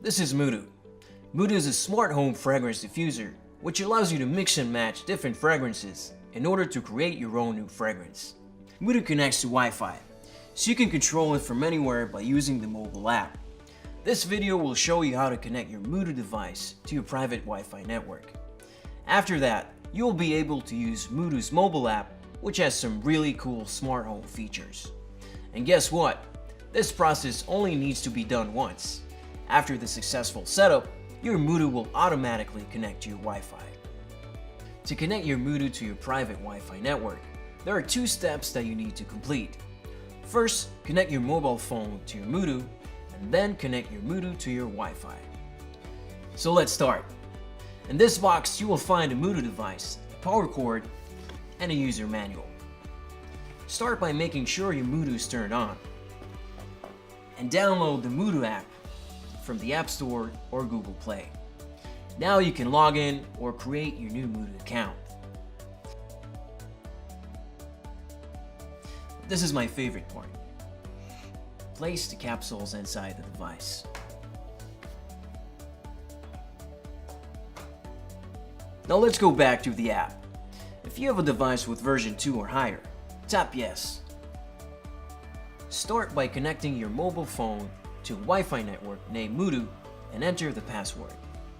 This is Moodo. Moodo is a smart home fragrance diffuser which allows you to mix and match different fragrances in order to create your own new fragrance. Moodo connects to Wi-Fi, so you can control it from anywhere by using the mobile app. This video will show you how to connect your Moodo device to your private Wi-Fi network. After that, you will be able to use Moodo's mobile app, which has some really cool smart home features. And guess what? This process only needs to be done once. After the successful setup, your Moodo will automatically connect to your Wi-Fi. To connect your Moodo to your private Wi-Fi network, there are two steps that you need to complete. First, connect your mobile phone to your Moodo, and then connect your Moodo to your Wi-Fi. So let's start. In this box, you will find a Moodo device, a power cord, and a user manual. Start by making sure your Moodo is turned on, and download the Moodo app from the App Store or Google Play. Now you can log in or create your new Moodo account. This is my favorite part. Place the capsules inside the device. Now let's go back to the app. If you have a device with version 2 or higher, tap Yes. Start by connecting your mobile phone to a Wi-Fi network named Moodo and enter the password.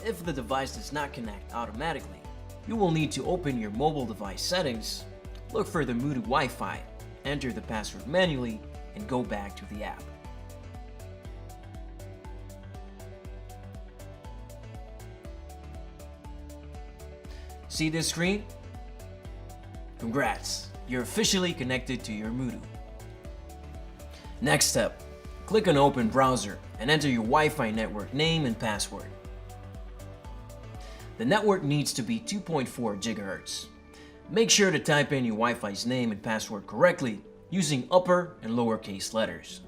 If the device does not connect automatically, you will need to open your mobile device settings, look for the Moodo Wi-Fi, enter the password manually, and go back to the app. See this screen? Congrats! You're officially connected to your Moodo. Next step, click on Open Browser and enter your Wi-Fi network name and password. The network needs to be 2.4 GHz. Make sure to type in your Wi-Fi's name and password correctly using upper and lowercase letters.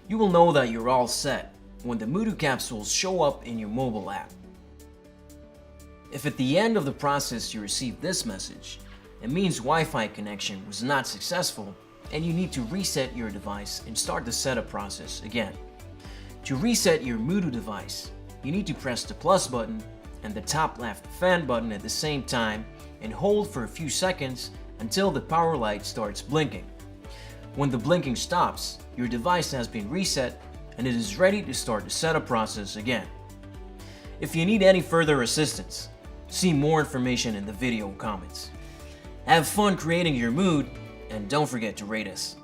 You will know that you're all set when the Moodo capsules show up in your mobile app. If at the end of the process you receive this message, it means Wi-Fi connection was not successful and you need to reset your device and start the setup process again. To reset your Moodo device, you need to press the plus button and the top left fan button at the same time and hold for a few seconds until the power light starts blinking. When the blinking stops, your device has been reset and it is ready to start the setup process again. If you need any further assistance, see more information in the video comments. Have fun creating your mood, and don't forget to rate us.